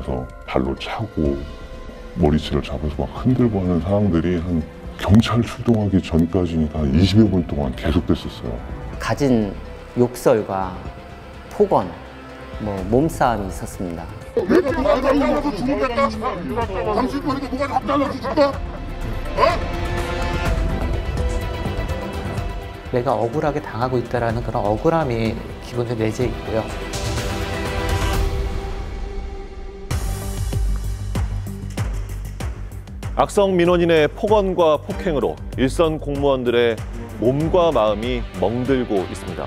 들여서 발로 차고 머리채를 잡아서 막 흔들고 하는 상황들이 한 경찰 출동하기 전까지니까 20여 분 동안 계속됐었어요. 가진 욕설과 폭언, 몸싸움이 있었습니다. 내가 누가 달라서 죽는다? 당신 머리도 누가 밥 달라서 죽다? 내가 억울하게 당하고 있다는 그런 억울함이 기본적으로 내재해 있고요. 악성 민원인의 폭언과 폭행으로 일선 공무원들의 몸과 마음이 멍들고 있습니다.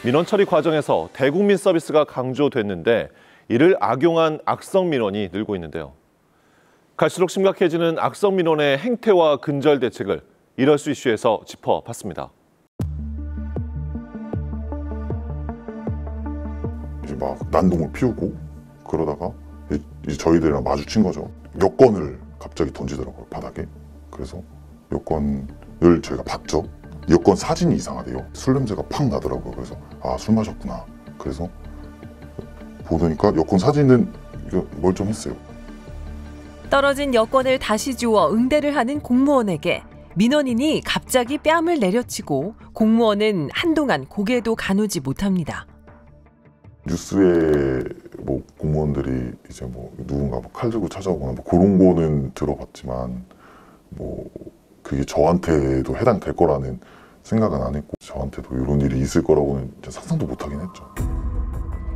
민원 처리 과정에서 대국민 서비스가 강조됐는데 이를 악용한 악성 민원이 늘고 있는데요. 갈수록 심각해지는 악성 민원의 행태와 근절 대책을 이럴 수 이슈에서 짚어봤습니다. 이제 막 난동을 피우고 그러다가 이제 저희들이랑 마주친 거죠. 여권을 갑자기 던지더라고요, 바닥에. 그래서 여권을 저희가 봤죠. 여권 사진이 이상하대요. 술 냄새가 팍 나더라고요. 그래서 아, 술 마셨구나. 그래서 보니까 여권 사진은 멀쩡했어요. 떨어진 여권을 다시 주워 응대를 하는 공무원에게 민원인이 갑자기 뺨을 내려치고 공무원은 한동안 고개도 가누지 못합니다. 뉴스에 공무원들이 이제 누군가 칼 들고 찾아오거나 그런 거는 들어봤지만 그게 저한테도 해당될 거라는 생각은 안 했고 저한테도 이런 일이 있을 거라고는 상상도 못 하긴 했죠.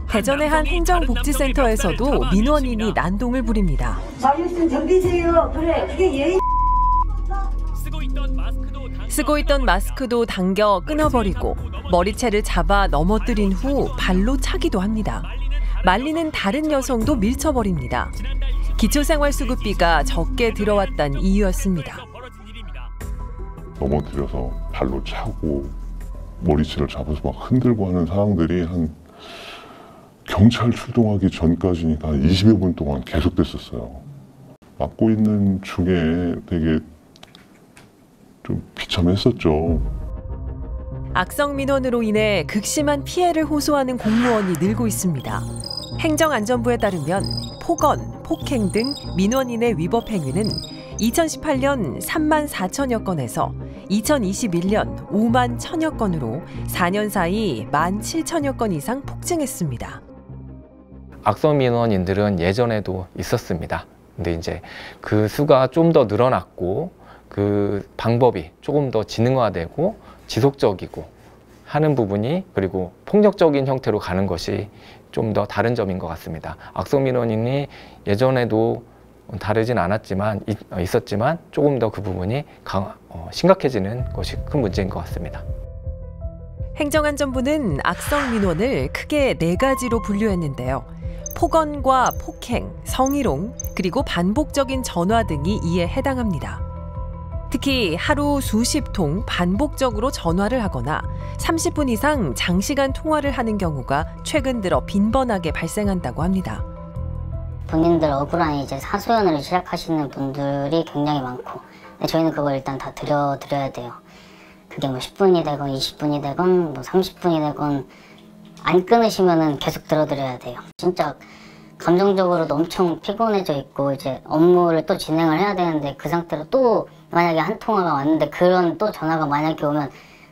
대전의 한 행정복지센터에서도 민원인이 난동을 부립니다. 자율성 정비세요. 그래, 그게 예의. 쓰고 있던 마스크도 당겨 끊어버리고 머리채를 잡아 넘어뜨린 후 발로 차기도 합니다. 말리는 다른 여성도 밀쳐버립니다. 기초생활수급비가 적게 들어왔다는 이유였습니다. 넘어뜨려서 발로 차고 머리채를 잡아서 막 흔들고 하는 상황들이 한 경찰 출동하기 전까지니까 20여 분 동안 계속됐었어요. 맡고 있는 중에 되게 좀 비참했었죠. 악성 민원으로 인해 극심한 피해를 호소하는 공무원이 늘고 있습니다. 행정안전부에 따르면 폭언, 폭행 등 민원인의 위법 행위는 2018년 3만 4천여 건에서 2021년 5만 1천여 건으로 4년 사이 1만 7천여 건 이상 폭증했습니다. 악성 민원인들은 예전에도 있었습니다. 근데 이제 그 수가 좀 더 늘어났고 그 방법이 조금 더 지능화되고 지속적이고 하는 부분이 그리고 폭력적인 형태로 가는 것이 좀 더 다른 점인 것 같습니다. 악성 민원인이 예전에도 다르진 않았지만 있었지만 조금 더 그 부분이 심각해지는 것이 큰 문제인 것 같습니다. 행정안전부는 악성 민원을 크게 4가지로 분류했는데요. 폭언과 폭행, 성희롱, 그리고 반복적인 전화 등이 이에 해당합니다. 특히 하루 수십 통 반복적으로 전화를 하거나 30분 이상 장시간 통화를 하는 경우가 최근 들어 빈번하게 발생한다고 합니다. 본인들 억울한 이제 하소연을 시작하시는 분들이 굉장히 많고 저희는 그걸 일단 다 드려야 돼요. 그게 10분이 되건 20분이 되건 30분이 되건 안 끊으시면은 계속 들어드려야 돼요. 진짜 감정적으로도 엄청 피곤해져 있고 이제 업무를 또 진행을 해야 되는데 그 상태로 또 만약에 한 통화가 왔는데 그런 또 전화가 만약에 오면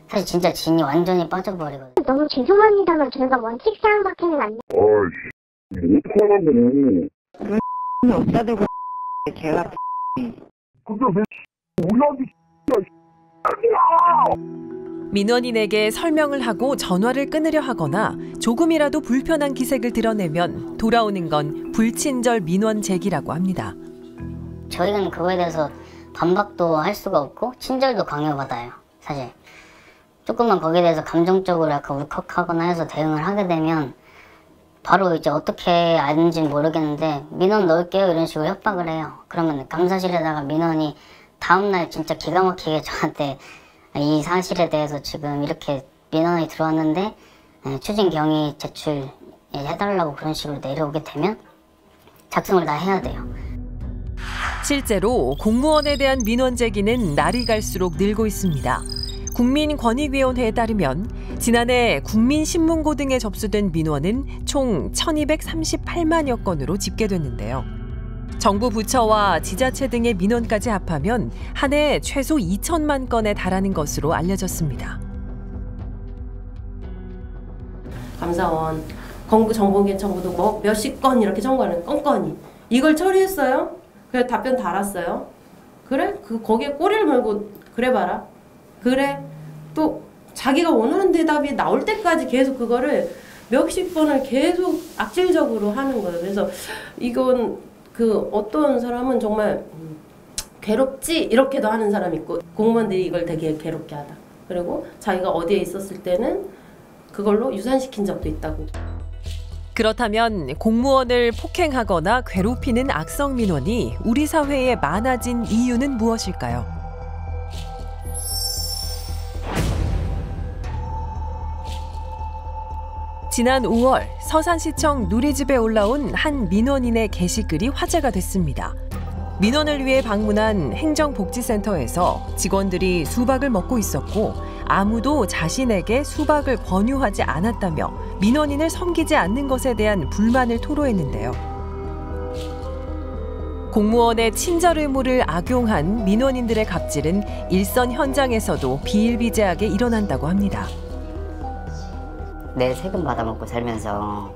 사실 진짜 진이 완전히 빠져버리거든요. 너무 죄송합니다만 저희가 원칙사항밖에는 안 돼요. 아이씨, 어떡하라고. 그 없다 대고 제가 근데 왜 우리한테 민원인에게 설명을 하고 전화를 끊으려 하거나 조금이라도 불편한 기색을 드러내면 돌아오는 건 불친절 민원 제기라고 합니다. 저희는 그거에 대해서 반박도 할 수가 없고 친절도 강요받아요. 사실 조금만 거기에 대해서 감정적으로 약간 울컥하거나 해서 대응을 하게 되면 바로 이제 어떻게 하는지는 모르겠는데 민원 넣을게요 이런 식으로 협박을 해요. 그러면 감사실에다가 민원이 다음날 진짜 기가 막히게 저한테 이 사실에 대해서 지금 이렇게 민원이 들어왔는데 추진 경위 제출해달라고 그런 식으로 내려오게 되면 작성을 다 해야 돼요. 실제로 공무원에 대한 민원 제기는 날이 갈수록 늘고 있습니다. 국민권익위원회에 따르면 지난해 국민신문고 등에 접수된 민원은 총 1238만여 건으로 집계됐는데요. 정부 부처와 지자체 등의 민원까지 합하면 한 해 최소 2천만 건에 달하는 것으로 알려졌습니다. 감사원, 정보기관 정보도 뭐 몇십 건 이렇게 청구하는 건건이 이걸 처리했어요? 그래 답변 달았어요? 그래? 거기에 꼬리를 물고 그래 봐라. 그래? 또 자기가 원하는 대답이 나올 때까지 계속 그거를 몇십 번을 계속 악질적으로 하는 거예요. 그래서 이건 어떤 사람은 정말 괴롭지 이렇게도 하는 사람이 있고 공무원들이 이걸 되게 괴롭게 하다. 그리고 자기가 어디에 있었을 때는 그걸로 유산시킨 적도 있다고. 그렇다면 공무원을 폭행하거나 괴롭히는 악성 민원이 우리 사회에 많아진 이유는 무엇일까요? 지난 5월 서산시청 누리집에 올라온 한 민원인의 게시글이 화제가 됐습니다. 민원을 위해 방문한 행정복지센터에서 직원들이 수박을 먹고 있었고 아무도 자신에게 수박을 권유하지 않았다며 민원인을 섬기지 않는 것에 대한 불만을 토로했는데요. 공무원의 친절 의무를 악용한 민원인들의 갑질은 일선 현장에서도 비일비재하게 일어난다고 합니다. 내 세금 받아먹고 살면서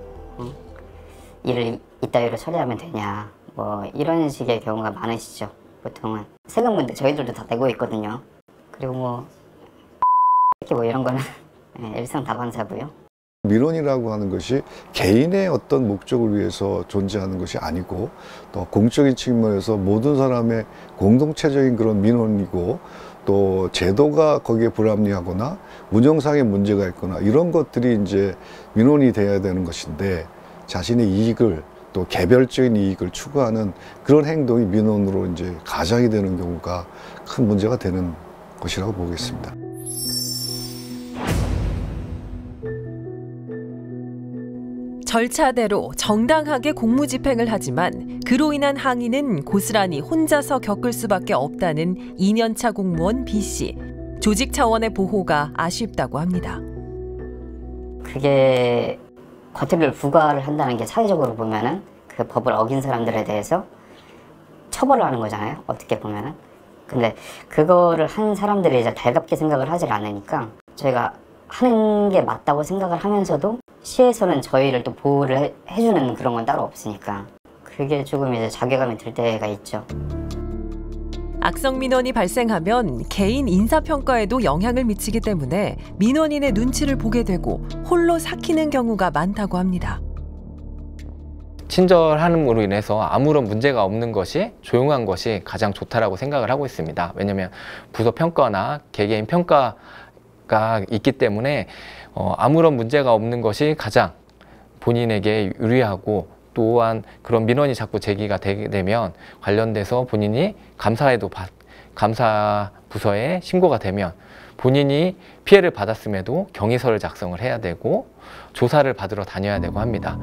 일을 이따위로 처리하면 되냐 뭐 이런 식의 경우가 많으시죠. 보통은 세금 문제 저희들도 다 내고 있거든요. 그리고 뭐 이런 거는 일상다반사고요. 민원이라고 하는 것이 개인의 어떤 목적을 위해서 존재하는 것이 아니고 또 공적인 측면에서 모든 사람의 공동체적인 그런 민원이고 또 제도가 거기에 불합리하거나 운영상의 문제가 있거나 이런 것들이 이제 민원이 돼야 되는 것인데 자신의 이익을 또 개별적인 이익을 추구하는 그런 행동이 민원으로 이제 가장이 되는 경우가 큰 문제가 되는 것이라고 보겠습니다. 절차대로 정당하게 공무집행을 하지만 그로 인한 항의는 고스란히 혼자서 겪을 수밖에 없다는 2년차 공무원 B씨. 조직 차원의 보호가 아쉽다고 합니다. 그게 과태료를 부과를 한다는 게 사회적으로 보면은 그 법을 어긴 사람들에 대해서 처벌을 하는 거잖아요. 어떻게 보면은. 근데 그거를 한 사람들이 이제 달갑게 생각을 하질 않으니까 저희가 하는 게 맞다고 생각을 하면서도 시에서는 저희를 또 보호를 해주는 그런 건 따로 없으니까 그게 조금 이제 자괴감이 들 때가 있죠. 악성 민원이 발생하면 개인 인사평가에도 영향을 미치기 때문에 민원인의 눈치를 보게 되고 홀로 삭히는 경우가 많다고 합니다. 친절함으로 인해서 아무런 문제가 없는 것이 조용한 것이 가장 좋다라고 생각을 하고 있습니다. 왜냐하면 부서 평가나 개개인 평가가 있기 때문에 아무런 문제가 없는 것이 가장 본인에게 유리하고 또한 그런 민원이 자꾸 제기가 되게 되면 관련돼서 본인이 감사 부서에 신고가 되면 본인이 피해를 받았음에도 경위서를 작성을 해야 되고 조사를 받으러 다녀야 되고 합니다.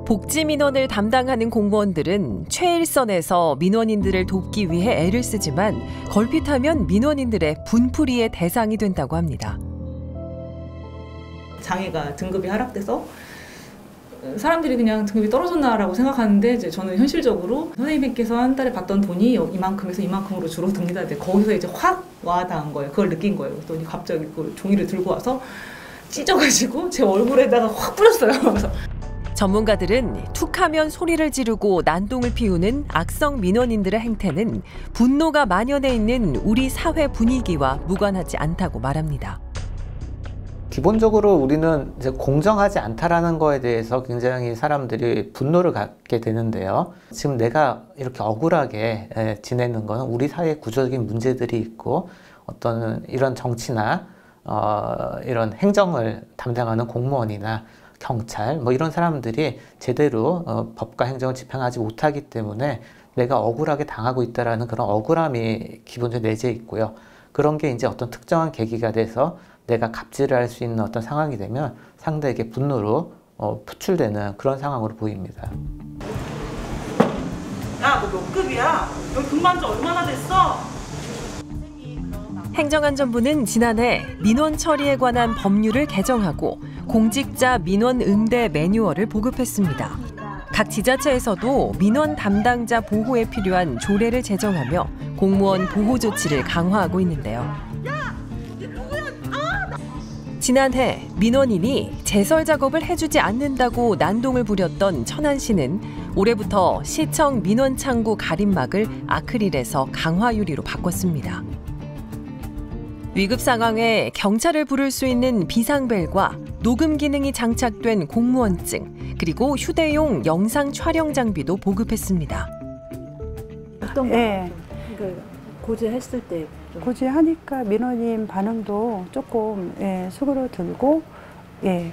복지 민원을 담당하는 공무원들은 최일선에서 민원인들을 돕기 위해 애를 쓰지만 걸핏하면 민원인들의 분풀이의 대상이 된다고 합니다. 장애가 등급이 하락돼서 사람들이 그냥 등급이 떨어졌나라고 생각하는데 이제 저는 현실적으로 선생님께서 한 달에 받던 돈이 이만큼에서 이만큼으로 줄어듭니다. 거기서 이제 확 와닿은 거예요. 그걸 느낀 거예요. 그랬더니 갑자기 그 종이를 들고 와서 찢어가지고 제 얼굴에다가 확 뿌렸어요. 그래서 전문가들은 툭하면 소리를 지르고 난동을 피우는 악성 민원인들의 행태는 분노가 만연해 있는 우리 사회 분위기와 무관하지 않다고 말합니다. 기본적으로 우리는 이제 공정하지 않다라는 거에 대해서 굉장히 사람들이 분노를 갖게 되는데요. 지금 내가 이렇게 억울하게 지내는 건 우리 사회 구조적인 문제들이 있고 어떤 이런 정치나 이런 행정을 담당하는 공무원이나 경찰 뭐 이런 사람들이 제대로 법과 행정을 집행하지 못하기 때문에 내가 억울하게 당하고 있다라는 그런 억울함이 기본적으로 내재해 있고요. 그런 게 이제 어떤 특정한 계기가 돼서 내가 갑질을 할 수 있는 어떤 상황이 되면 상대에게 분노로 표출되는 그런 상황으로 보입니다. 야, 너 몇 급이야? 여기 근무한 지 얼마나 됐어? 행정안전부는 지난해 민원 처리에 관한 법률을 개정하고 공직자 민원 응대 매뉴얼을 보급했습니다. 각 지자체에서도 민원 담당자 보호에 필요한 조례를 제정하며 공무원 보호 조치를 강화하고 있는데요. 지난해 민원인이 제설 작업을 해주지 않는다고 난동을 부렸던 천안시는 올해부터 시청 민원 창구 가림막을 아크릴에서 강화 유리로 바꿨습니다. 위급 상황에 경찰을 부를 수 있는 비상벨과 녹음 기능이 장착된 공무원증, 그리고 휴대용 영상 촬영 장비도 보급했습니다. 어떤 거? 네. 고지했을 때 고지하니까 민원인 반응도 조금 수그러들고,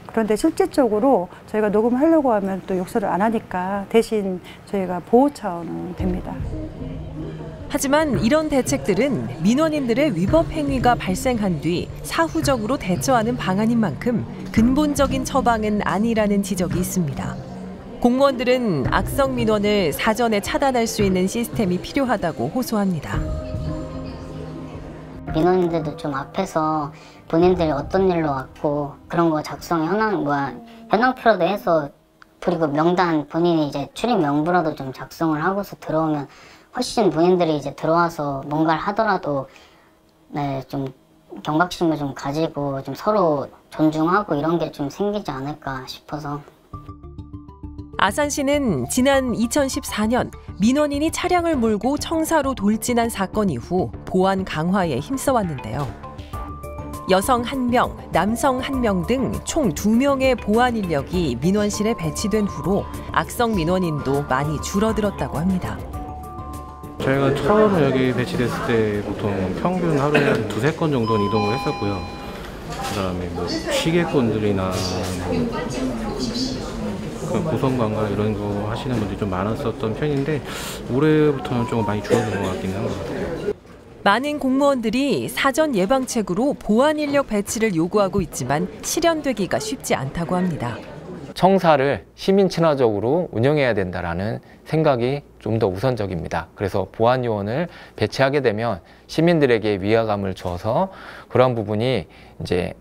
그런데 실질적으로 저희가 녹음하려고 하면 또 욕설을 안 하니까 대신 저희가 보호 차원은 됩니다. 하지만 이런 대책들은 민원인들의 위법 행위가 발생한 뒤 사후적으로 대처하는 방안인 만큼 근본적인 처방은 아니라는 지적이 있습니다. 공무원들은 악성 민원을 사전에 차단할 수 있는 시스템이 필요하다고 호소합니다. 민원인들도 좀 앞에서 본인들이 어떤 일로 왔고 그런 거 작성 현황표라도 해서, 그리고 명단 본인이 이제 출입 명부라도 좀 작성을 하고서 들어오면 훨씬 본인들이 이제 들어와서 뭔가를 하더라도 좀 경각심을 좀 가지고 좀 서로 존중하고 이런 게 좀 생기지 않을까 싶어서. 아산시는 지난 2014년 민원인이 차량을 몰고 청사로 돌진한 사건 이후 보안 강화에 힘써왔는데요. 여성 1명, 남성 1명 등 총 2명의 보안 인력이 민원실에 배치된 후로 악성 민원인도 많이 줄어들었다고 합니다. 저희가 처음 여기 배치됐을 때 보통 평균 하루에 한 2-3건 정도는 이동을 했었고요. 그다음에 뭐 시계건들이나 고성관광 이런 거 하시는 분들이 좀 많았었던 편인데 올해부터는 좀 많이 줄어든 것 같긴 한 것 같아요. 많은 공무원들이 사전 예방책으로 보안 인력 배치를 요구하고 있지만 실현되기가 쉽지 않다고 합니다. 청사를 시민 친화적으로 운영해야 된다라는 생각이 좀 더 우선적입니다. 그래서 보안 요원을 배치하게 되면 시민들에게 위화감을 줘서 그러한 부분이 이제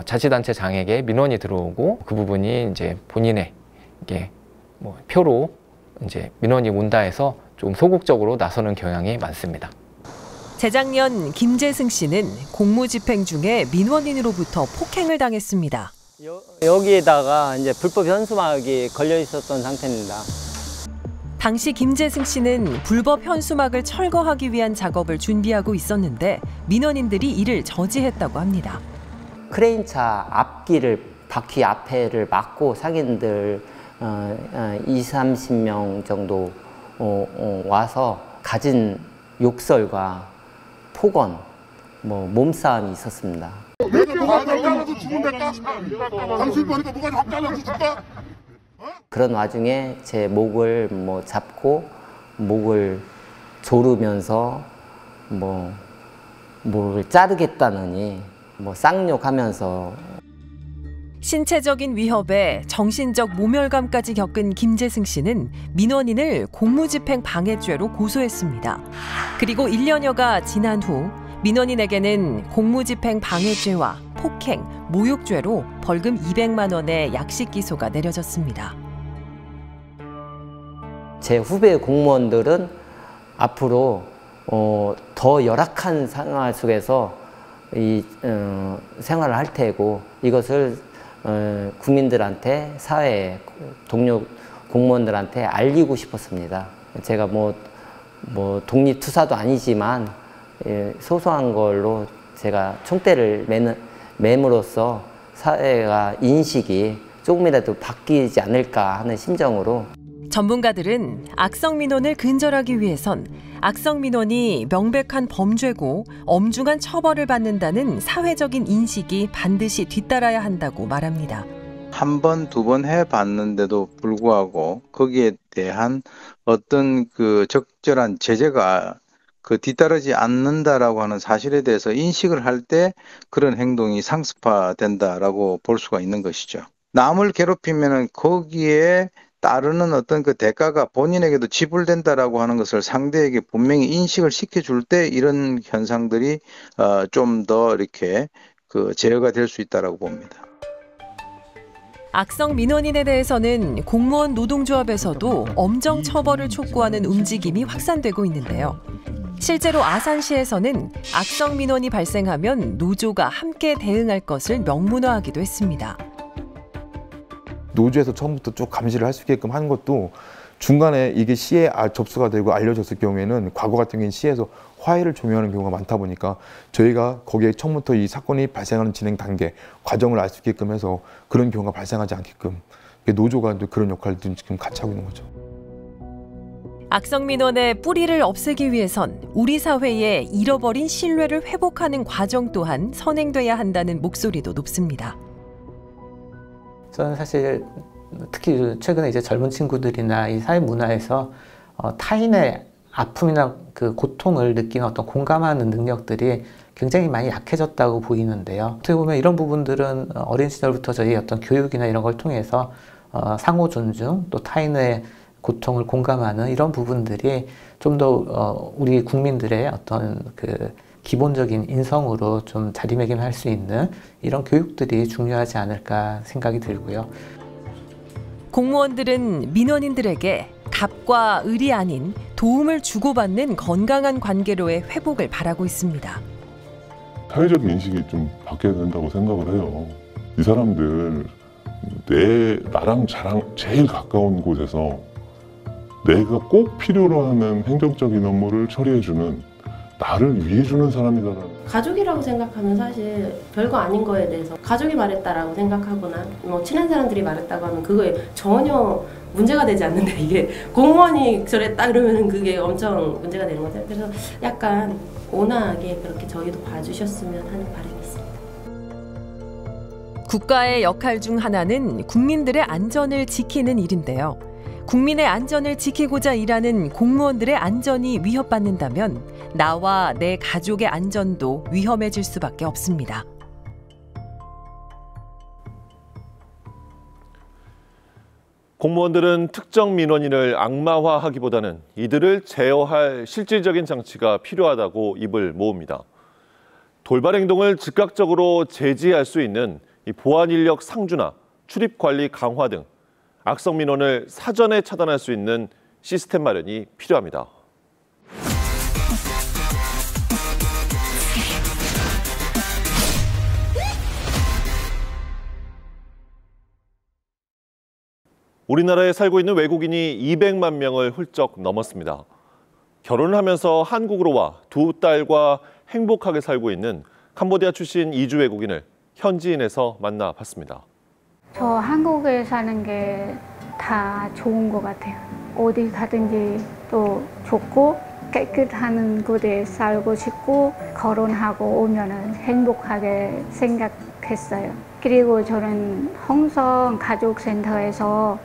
자치단체 장에게 민원이 들어오고 그 부분이 이제 본인의 이게 뭐 표로 이제 민원이 온다 해서 좀 소극적으로 나서는 경향이 많습니다. 재작년 김재승 씨는 공무집행 중에 민원인으로부터 폭행을 당했습니다. 여기에다가 이제 불법 현수막이 걸려 있었던 상태입니다. 당시 김재승 씨는 불법 현수막을 철거하기 위한 작업을 준비하고 있었는데 민원인들이 이를 저지했다고 합니다. 크레인차 앞길을 바퀴 앞에를 막고 상인들 20-30명 정도 와서 가진 욕설과 폭언, 몸싸움이 있었습니다. 내가 뭐가 잘라서 죽은데까? 당신 머리가 뭐가 확 잘라서 죽까? 그런 와중에 제 목을 잡고 목을 조르면서 목을 자르겠다느니 쌍욕하면서. 신체적인 위협에 정신적 모멸감까지 겪은 김재승 씨는 민원인을 공무집행 방해죄로 고소했습니다. 그리고 1년여가 지난 후 민원인에게는 공무집행 방해죄와 폭행, 모욕죄로 벌금 200만 원의 약식 기소가 내려졌습니다. 제 후배 공무원들은 앞으로 더 열악한 생활 속에서 생활을 할 테고 이것을 국민들한테, 사회에, 동료 공무원들한테 알리고 싶었습니다. 제가 독립투사도 아니지만 소소한 걸로 제가 총대를 매므로써 사회가 인식이 조금이라도 바뀌지 않을까 하는 심정으로. 전문가들은 악성 민원을 근절하기 위해선 악성 민원이 명백한 범죄고 엄중한 처벌을 받는다는 사회적인 인식이 반드시 뒤따라야 한다고 말합니다. 한 번, 두 번 해봤는데도 불구하고 거기에 대한 어떤 적절한 제재가 뒤따르지 않는다라고 하는 사실에 대해서 인식을 할 때 그런 행동이 상습화된다라고 볼 수가 있는 것이죠. 남을 괴롭히면은 거기에 따르는 어떤 그 대가가 본인에게도 지불된다라고 하는 것을 상대에게 분명히 인식을 시켜줄 때 이런 현상들이 좀 더 이렇게 그 제어가 될 수 있다라고 봅니다. 악성 민원인에 대해서는 공무원 노동조합에서도 엄정 처벌을 촉구하는 움직임이 확산되고 있는데요. 실제로 아산시에서는 악성 민원이 발생하면 노조가 함께 대응할 것을 명문화하기도 했습니다. 노조에서 처음부터 쭉 감시를 할 수 있게끔 하는 것도 중간에 이게 시에 접수가 되고 알려졌을 경우에는 과거 같은 경우에는 시에서 화해를 종용하는 경우가 많다 보니까 저희가 거기에 처음부터 이 사건이 발생하는 진행 단계, 과정을 알 수 있게끔 해서 그런 경우가 발생하지 않게끔 노조가 그런 역할도 지금 같이 하고 있는 거죠. 악성 민원의 뿌리를 없애기 위해선 우리 사회의 잃어버린 신뢰를 회복하는 과정 또한 선행돼야 한다는 목소리도 높습니다. 저는 사실 특히 최근에 이제 젊은 친구들이나 이 사회 문화에서 타인의 아픔이나 그 고통을 느끼는 어떤 공감하는 능력들이 굉장히 많이 약해졌다고 보이는데요. 어떻게 보면 이런 부분들은 어린 시절부터 저희 어떤 교육이나 이런 걸 통해서 상호 존중, 또 타인의 고통을 공감하는 이런 부분들이 좀 더 우리 국민들의 어떤 그 기본적인 인성으로 좀 자리매김할 수 있는 이런 교육들이 중요하지 않을까 생각이 들고요. 공무원들은 민원인들에게 갑과 을이 아닌 도움을 주고받는 건강한 관계로의 회복을 바라고 있습니다. 사회적 인식이 좀 바뀌어야 된다고 생각을 해요. 이 사람들 나랑 제일 가까운 곳에서 내가 꼭 필요로 하는 행정적인 업무를 처리해주는, 나를 위해주는 사람이다라는. 가족이라고 생각하면 사실 별거 아닌 거에 대해서 가족이 말했다라고 생각하거나 뭐 친한 사람들이 말했다고 하면 그거에 전혀 문제가 되지 않는데, 이게 공무원이 저랬다 그러면 그게 엄청 문제가 되는 거죠. 그래서 약간 온화하게 그렇게 저희도 봐주셨으면 하는 바람이 있습니다. 국가의 역할 중 하나는 국민들의 안전을 지키는 일인데요. 국민의 안전을 지키고자 일하는 공무원들의 안전이 위협받는다면 나와 내 가족의 안전도 위험해질 수밖에 없습니다. 공무원들은 특정 민원인을 악마화하기보다는 이들을 제어할 실질적인 장치가 필요하다고 입을 모읍니다. 돌발 행동을 즉각적으로 제지할 수 있는 보안 인력 상주나 출입 관리 강화 등 악성 민원을 사전에 차단할 수 있는 시스템 마련이 필요합니다. 우리나라에 살고 있는 외국인이 200만 명을 훌쩍 넘었습니다. 결혼을 하면서 한국으로 와 두 딸과 행복하게 살고 있는 캄보디아 출신 이주 외국인을 현지인에서 만나봤습니다. 저 한국에 사는 게 다 좋은 것 같아요. 어디 가든지 또 좋고 깨끗한 곳에 살고 싶고 결혼하고 오면은 행복하게 생각했어요. 그리고 저는 홍성 가족센터에서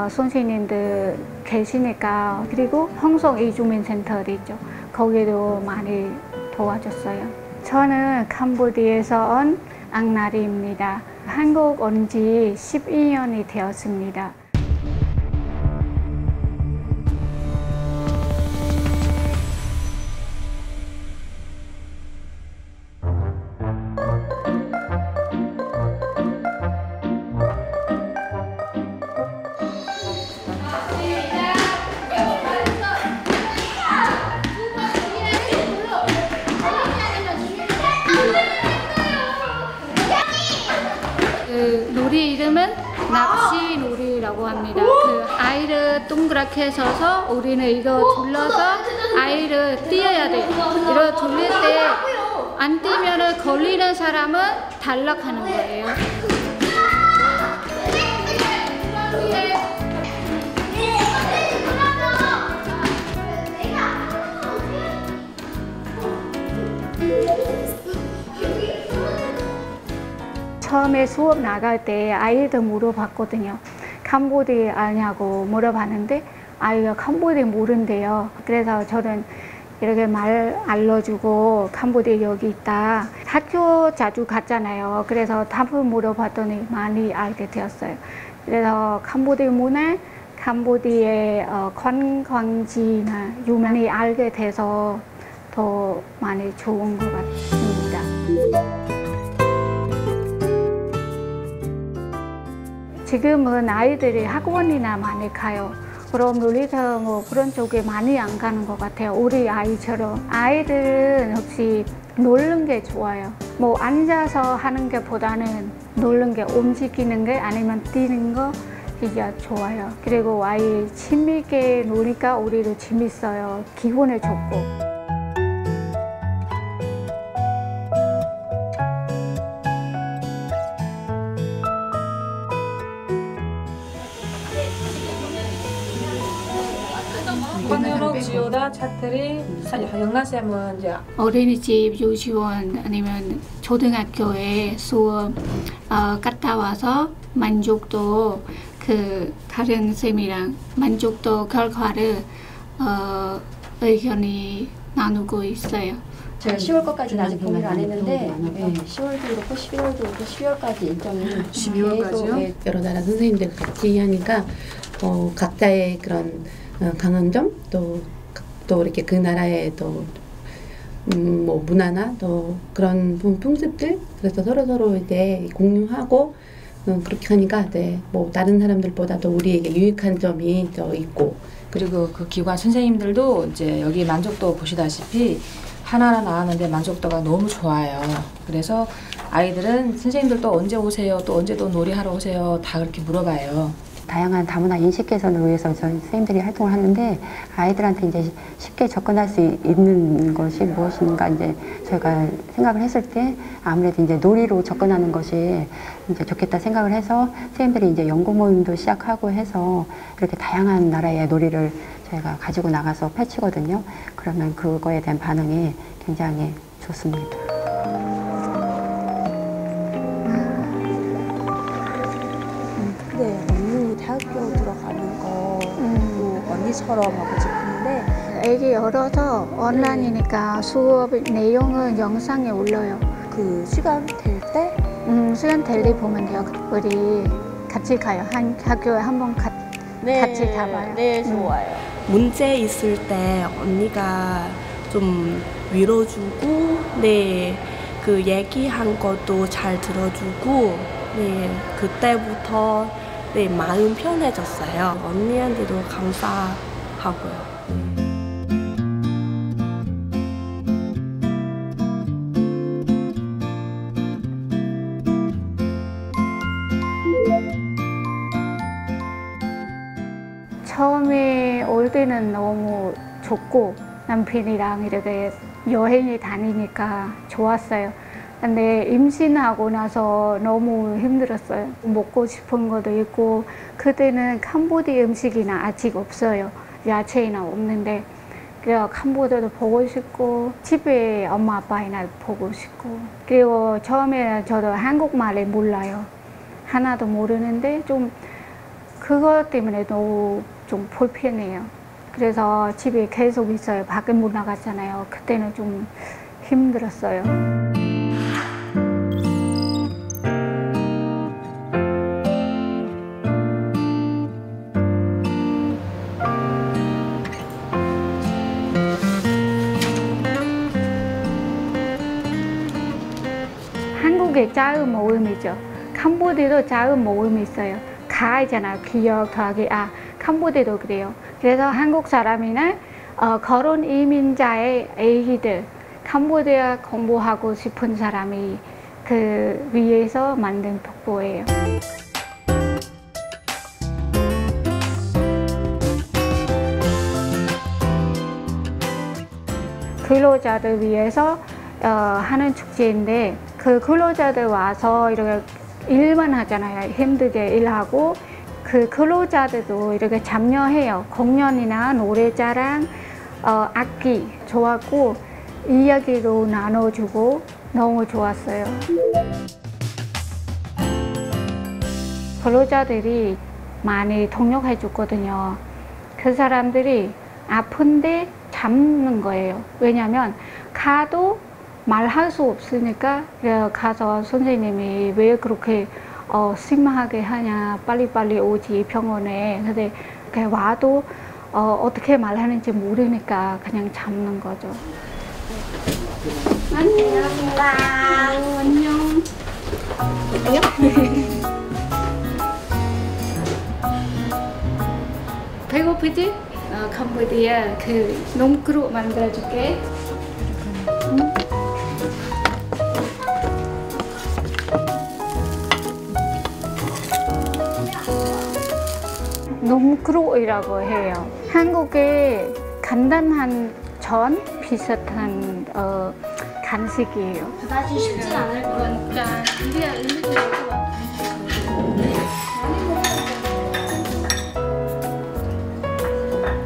선생님들 계시니까, 그리고 홍성 이주민센터도 있죠. 거기도 많이 도와줬어요. 저는 캄보디아에서 온 앙나리입니다. 한국 온 지 12년이 되었습니다. 그 놀이 이름은 낚시 놀이라고 합니다. 그 아이를 동그랗게 서서 우리는 이거 둘러서 아이를 띄어야 돼요. 이거 돌릴 때 안 뛰면 걸리는 사람은 탈락하는 거예요. 처음에 수업 나갈 때 아이들 물어봤거든요. 캄보디아 아냐고 물어봤는데 아이가 캄보디아 모른대요. 그래서 저는 이렇게 말 알려주고 캄보디아 여기 있다. 학교 자주 갔잖아요. 그래서 답을 물어봤더니 많이 알게 되었어요. 그래서 캄보디아 문화 캄보디아의 관광지나 많이 알게 돼서 더 많이 좋은 것 같습니다. 지금은 아이들이 학원이나 많이 가요. 그럼 놀이터 뭐 그런 쪽에 많이 안 가는 것 같아요. 우리 아이처럼. 아이들은 혹시 노는 게 좋아요. 뭐 앉아서 하는 게 보다는 노는 게, 움직이는 게 아니면 뛰는 거 진짜 좋아요. 그리고 아이 재미있게 노니까 우리도 재밌어요. 기분이 좋고. 황현옥, 지오다, 차트리, 영란쌤은 이제 어린이집, 유치원 아니면 초등학교에 수업 갔다 와서 만족도 그 다른 쌤이랑 만족도 결과를 의견이 나누고 있어요. 제가 10월 것까지는 아직 공유를 안 했는데 10월도 그렇고 11월도 그렇고 12월까지 일정이 12월까지요? 여러 나라 선생님들 같이 하니까 각자의 그런 강한 점 또 이렇게 그 나라의 또 뭐 문화나 또 그런 풍습들 그래서 서로 이제 공유하고 그렇게 하니까 뭐 다른 사람들보다도 우리에게 유익한 점이 더 있고 그리고 그 기관 선생님들도 이제 여기 만족도 보시다시피 하나하나 나왔는데 만족도가 너무 좋아요. 그래서 아이들은 선생님들 또 언제 오세요? 또 언제 또 놀이하러 오세요? 다 그렇게 물어봐요. 다양한 다문화 인식 개선을 위해서 저희 선생님들이 활동을 하는데 아이들한테 이제 쉽게 접근할 수 있는 것이 무엇인가 이제 저희가 생각을 했을 때 아무래도 이제 놀이로 접근하는 것이 이제 좋겠다 생각을 해서 선생님들이 이제 연구 모임도 시작하고 해서 이렇게 다양한 나라의 놀이를 저희가 가지고 나가서 펼치거든요. 그러면 그거에 대한 반응이 굉장히 좋습니다. 대학교 들어가는 거 언니처럼 하고 싶은데 애기 어려서 온라인이니까 수업 내용은 영상에 올려요. 그 시간 될 때? 시간 될 때 보면 돼요. 우리 같이 가요. 학교에 한번 같이 가봐요. 네, 좋아요. 문제 있을 때 언니가 좀 위로주고 그 얘기한 것도 잘 들어주고 그때부터 마음 편해졌어요. 언니한테도 감사하고요. 처음에 올 때는 너무 좋고 남편이랑 이렇게 여행을 다니니까 좋았어요. 근데 임신하고 나서 너무 힘들었어요. 먹고 싶은 것도 있고 그때는 캄보디아 음식이나 아직 없어요. 야채나 없는데 그래서 캄보디아도 보고 싶고 집에 엄마 아빠나 보고 싶고 그리고 처음에는 저도 한국말을 몰라요. 하나도 모르는데 좀 그것 때문에 너무 좀 불편해요. 그래서 집에 계속 있어요. 밖에 못 나갔잖아요. 그때는 좀 힘들었어요. 한국의 작은 모임이죠. 캄보디아도 작은 모임이 있어요. 가이잖아요. 기억 더하기 캄보디아도 그래요. 그래서 한국 사람이나 결혼 이민자의 아기들 캄보디아 공부하고 싶은 사람이 그 위에서 만든 독보예요. 근로자들 위해서 하는 축제인데 그 근로자들 와서 이렇게 일만 하잖아요. 힘들게 일하고 그 근로자들도 이렇게 참여해요. 공연이나 노래자랑 악기 좋았고 이야기도 나눠주고 너무 좋았어요. 근로자들이 많이 동력해 줬거든요. 그 사람들이 아픈데 참는 거예요. 왜냐하면 가도 말할 수 없으니까 가서 선생님이 왜 그렇게 심하게 하냐 빨리빨리 오지 병원에. 근데 이렇게 와도 어떻게 말하는지 모르니까 그냥 참는 거죠. 안녕. 배고프지? 캄보디아 그 놈그릇 만들어줄게. 놈그릇이라고 해요. 한국의 간단한 전 비슷한 간식이에요. 맛이 쉽진 않을 것 같아. 우리가 의미도 있고.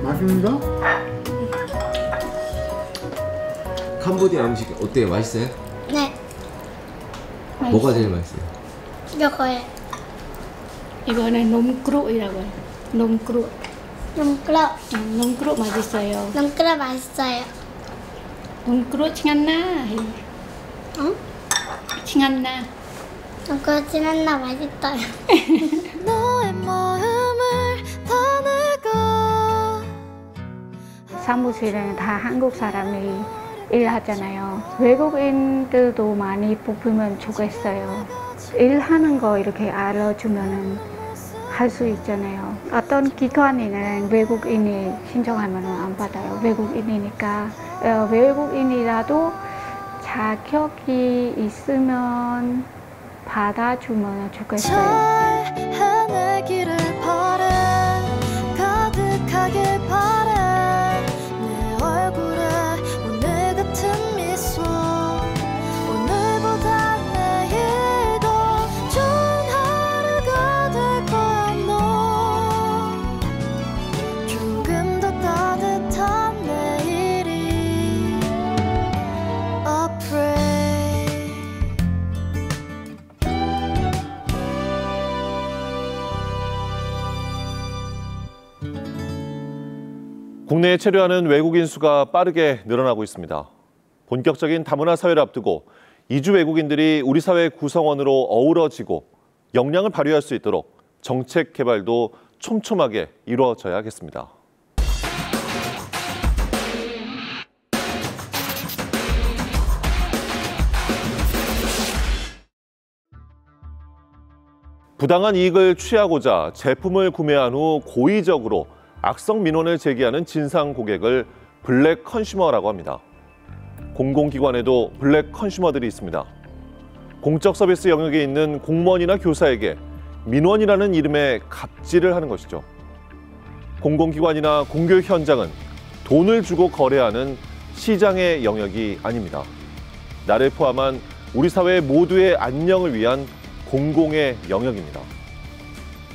맛있는가? 캄보디아 음식 어때요? 맛있어요? 네. 뭐가 제일 맛있어요? 이거요. 이거는 놈그릇이라고 해요. 놈그릇. 놈그릇. 놈그릇 맛있어요. 놈그릇 맛있어요. 놈그릇 칭한나. 응? 칭한나. 놈그릇 칭한나 맛있어요. 너의 마음을 사무실은 다 한국 사람이 일하잖아요. 외국인들도 많이 뽑으면 좋겠어요. 일하는 거 이렇게 알려주면 할 수 있잖아요. 어떤 기관에는 외국인이 신청하면 안 받아요. 외국인이니까. 외국인이라도 자격이 있으면 받아주면 좋겠어요. 국내에 체류하는 외국인 수가 빠르게 늘어나고 있습니다. 본격적인 다문화 사회를 앞두고 이주 외국인들이 우리 사회 구성원으로 어우러지고 역량을 발휘할 수 있도록 정책 개발도 촘촘하게 이루어져야겠습니다. 부당한 이익을 취하고자 제품을 구매한 후 고의적으로 악성 민원을 제기하는 진상 고객을 블랙 컨슈머라고 합니다. 공공기관에도 블랙 컨슈머들이 있습니다. 공적 서비스 영역에 있는 공무원이나 교사에게 민원이라는 이름의 갑질을 하는 것이죠. 공공기관이나 공교육 현장은 돈을 주고 거래하는 시장의 영역이 아닙니다. 나를 포함한 우리 사회 모두의 안녕을 위한 공공의 영역입니다.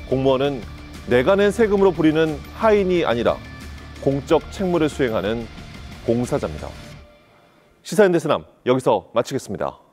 공무원은 내가 낸 세금으로 부리는 하인이 아니라 공적 책무를 수행하는 봉사자입니다. 시사인 대세남 여기서 마치겠습니다.